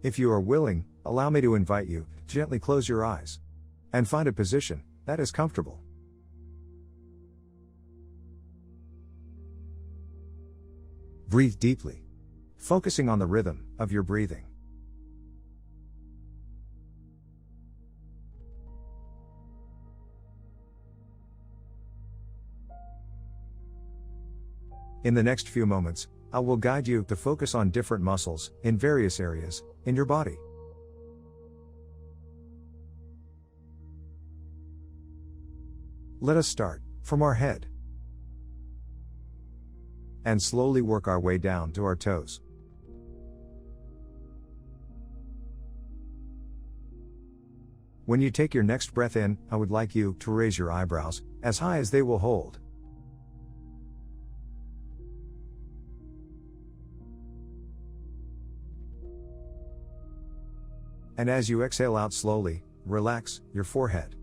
If you are willing, allow me to invite you to gently close your eyes and find a position that is comfortable. Breathe deeply, focusing on the rhythm of your breathing. In the next few moments, I will guide you to focus on different muscles in various areas in your body. Let us start from our head and slowly work our way down to our toes. When you take your next breath in, I would like you to raise your eyebrows as high as they will hold. And as you exhale out slowly, relax your forehead.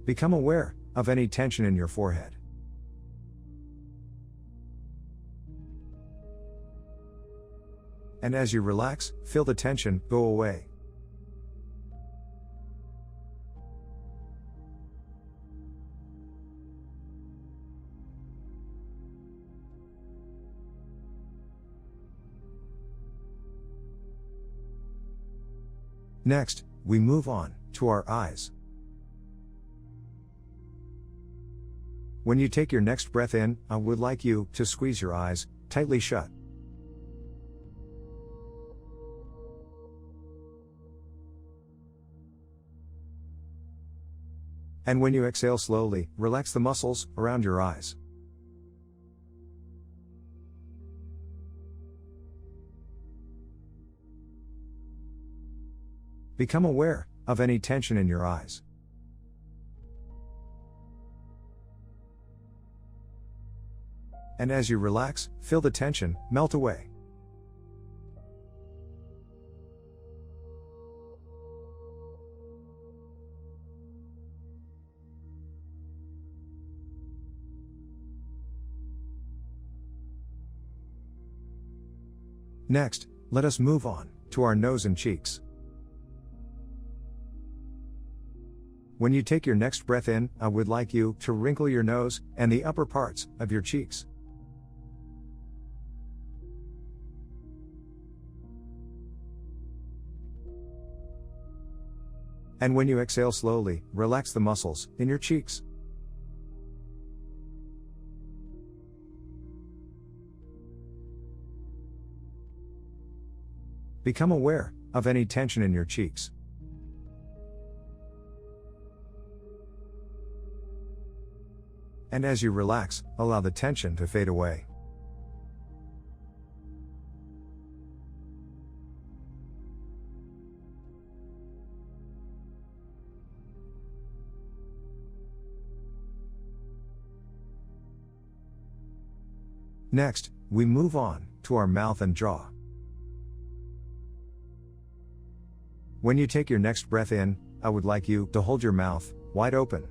Become aware of any tension in your forehead. And as you relax, feel the tension go away. Next, we move on to our eyes. When you take your next breath in, I would like you to squeeze your eyes tightly shut. And when you exhale slowly, relax the muscles around your eyes. Become aware of any tension in your eyes. And as you relax, feel the tension melt away. Next, let us move on to our nose and cheeks. When you take your next breath in, I would like you to wrinkle your nose and the upper parts of your cheeks. And when you exhale slowly, relax the muscles in your cheeks. Become aware of any tension in your cheeks. And as you relax, allow the tension to fade away. Next, we move on to our mouth and jaw. When you take your next breath in, I would like you to hold your mouth wide open.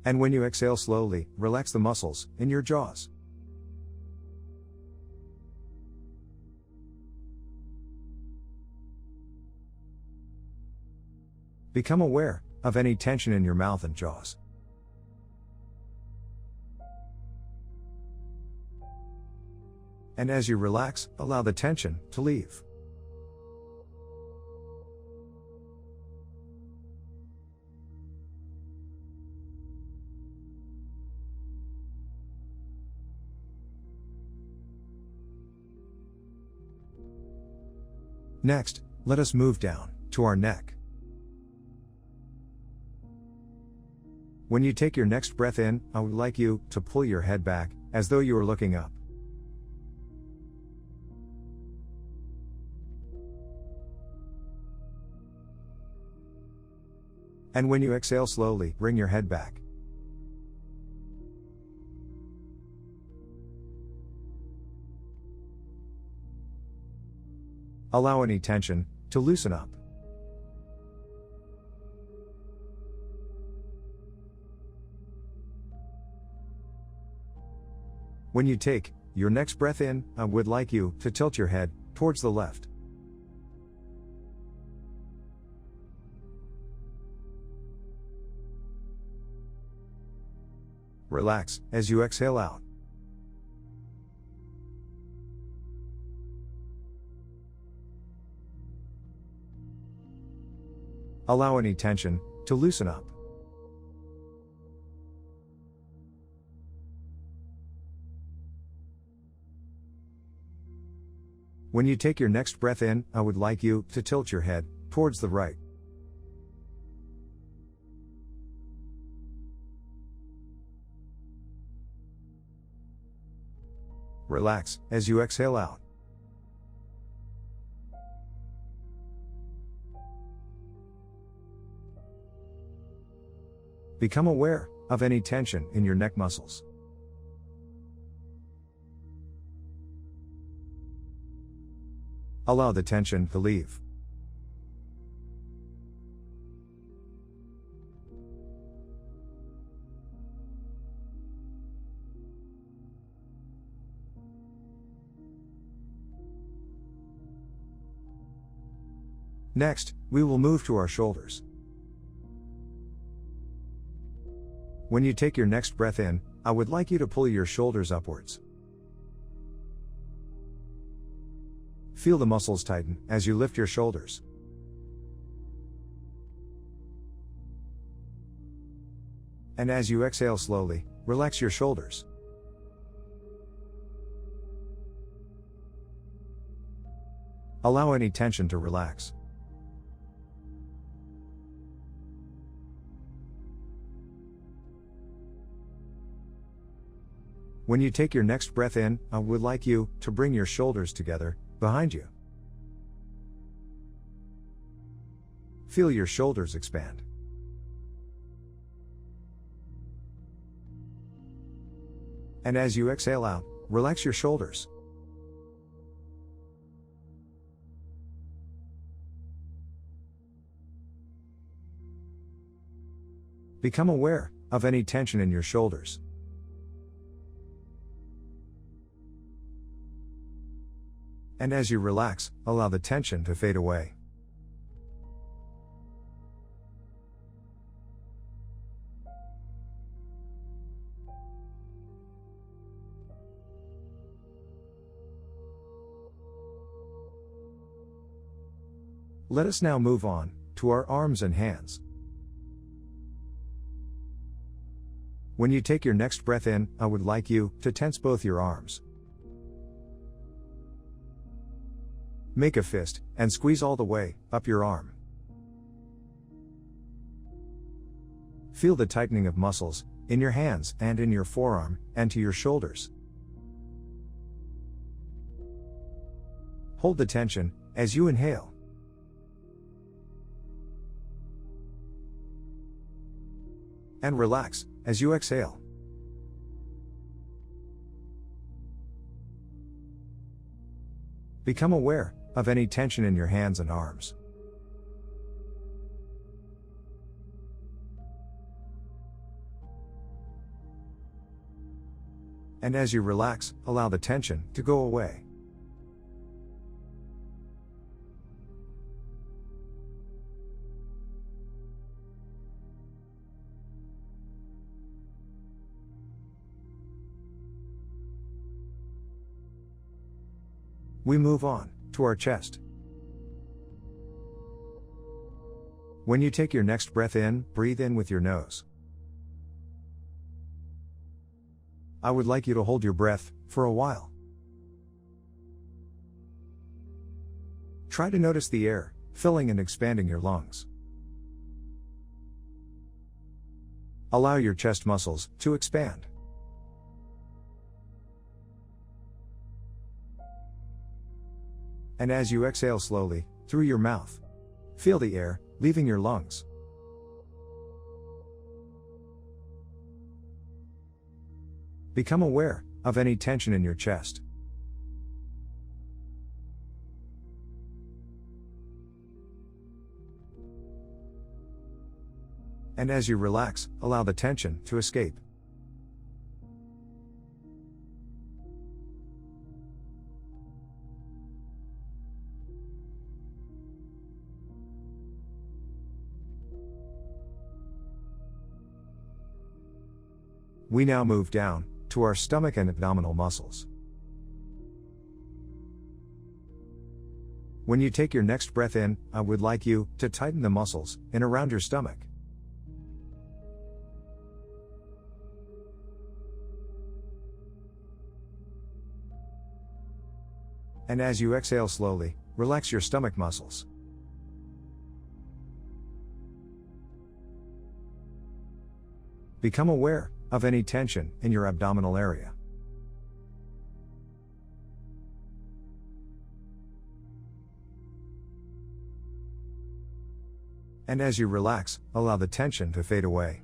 And when you exhale slowly, relax the muscles in your jaws. Become aware of any tension in your mouth and jaws. And as you relax, allow the tension to leave. Next, let us move down to our neck. When you take your next breath in, I would like you to pull your head back as though you were looking up. And when you exhale slowly, bring your head back. Allow any tension to loosen up. When you take your next breath in, I would like you to tilt your head towards the left. Relax as you exhale out. Allow any tension to loosen up. When you take your next breath in, I would like you to tilt your head towards the right. Relax as you exhale out. Become aware of any tension in your neck muscles. Allow the tension to leave. Next, we will move to our shoulders. When you take your next breath in, I would like you to pull your shoulders upwards. Feel the muscles tighten as you lift your shoulders. And as you exhale slowly, relax your shoulders. Allow any tension to relax. When you take your next breath in, I would like you to bring your shoulders together behind you. Feel your shoulders expand. And as you exhale out, relax your shoulders. Become aware of any tension in your shoulders. And as you relax, allow the tension to fade away. Let us now move on to our arms and hands. When you take your next breath in, I would like you to tense both your arms. Make a fist and squeeze all the way up your arm. Feel the tightening of muscles in your hands and in your forearm and to your shoulders. Hold the tension as you inhale. And relax as you exhale. Become aware of any tension in your hands and arms. And as you relax, allow the tension to go away. We move on to our chest. When you take your next breath in, breathe in with your nose. I would like you to hold your breath for a while. Try to notice the air filling and expanding your lungs. Allow your chest muscles to expand. And as you exhale slowly, through your mouth, feel the air leaving your lungs. Become aware of any tension in your chest. And as you relax, allow the tension to escape. We now move down to our stomach and abdominal muscles. When you take your next breath in, I would like you to tighten the muscles in around your stomach. And as you exhale slowly, relax your stomach muscles. Become aware of any tension in your abdominal area. And as you relax, allow the tension to fade away.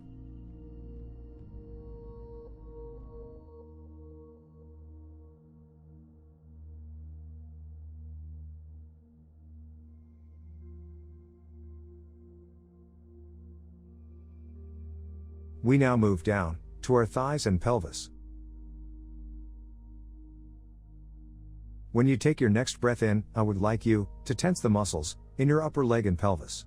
We now move down to our thighs and pelvis. When you take your next breath in, I would like you to tense the muscles in your upper leg and pelvis.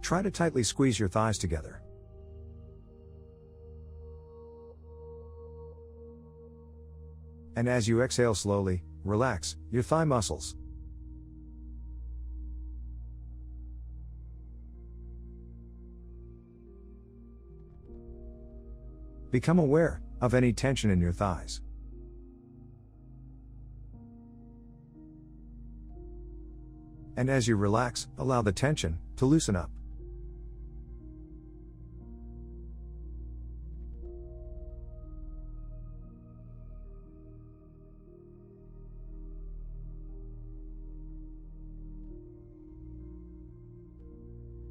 Try to tightly squeeze your thighs together. And as you exhale slowly, relax your thigh muscles. Become aware of any tension in your thighs. And as you relax, allow the tension to loosen up.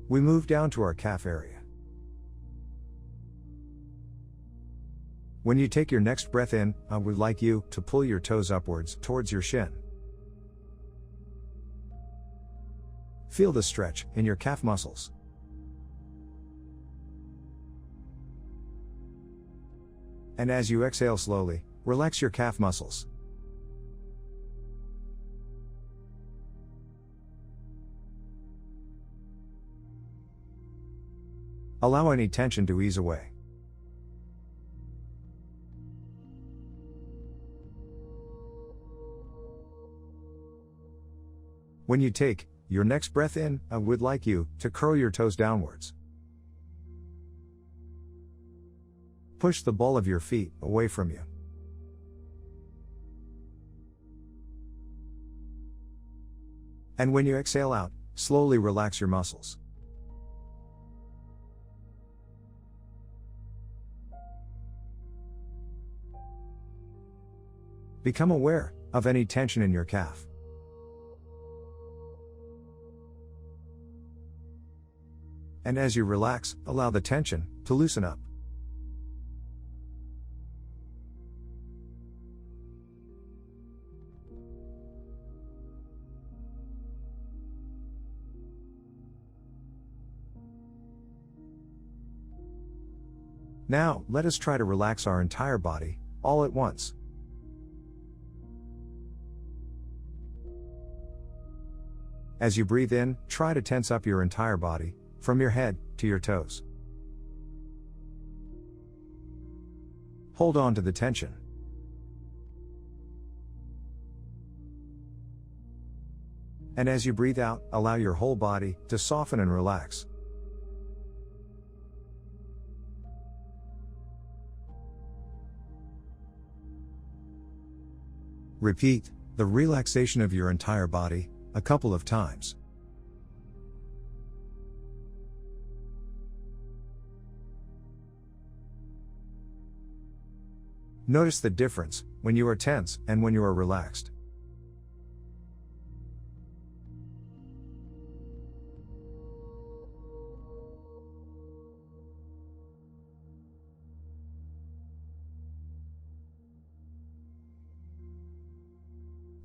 We move down to our calf area. When you take your next breath in, I would like you to pull your toes upwards towards your shin. Feel the stretch in your calf muscles. And as you exhale slowly, relax your calf muscles. Allow any tension to ease away. When you take your next breath in, I would like you to curl your toes downwards. Push the ball of your feet away from you. And when you exhale out, slowly relax your muscles. Become aware of any tension in your calf. And as you relax, allow the tension to loosen up. Now, let us try to relax our entire body, all at once. As you breathe in, try to tense up your entire body, from your head to your toes. Hold on to the tension. And as you breathe out, allow your whole body to soften and relax. Repeat the relaxation of your entire body a couple of times. Notice the difference when you are tense and when you are relaxed.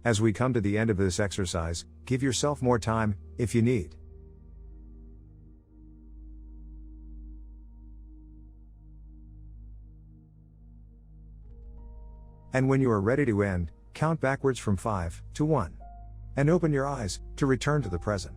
As we come to the end of this exercise, give yourself more time, if you need. And when you are ready to end, count backwards from 5 to 1. And open your eyes to return to the present.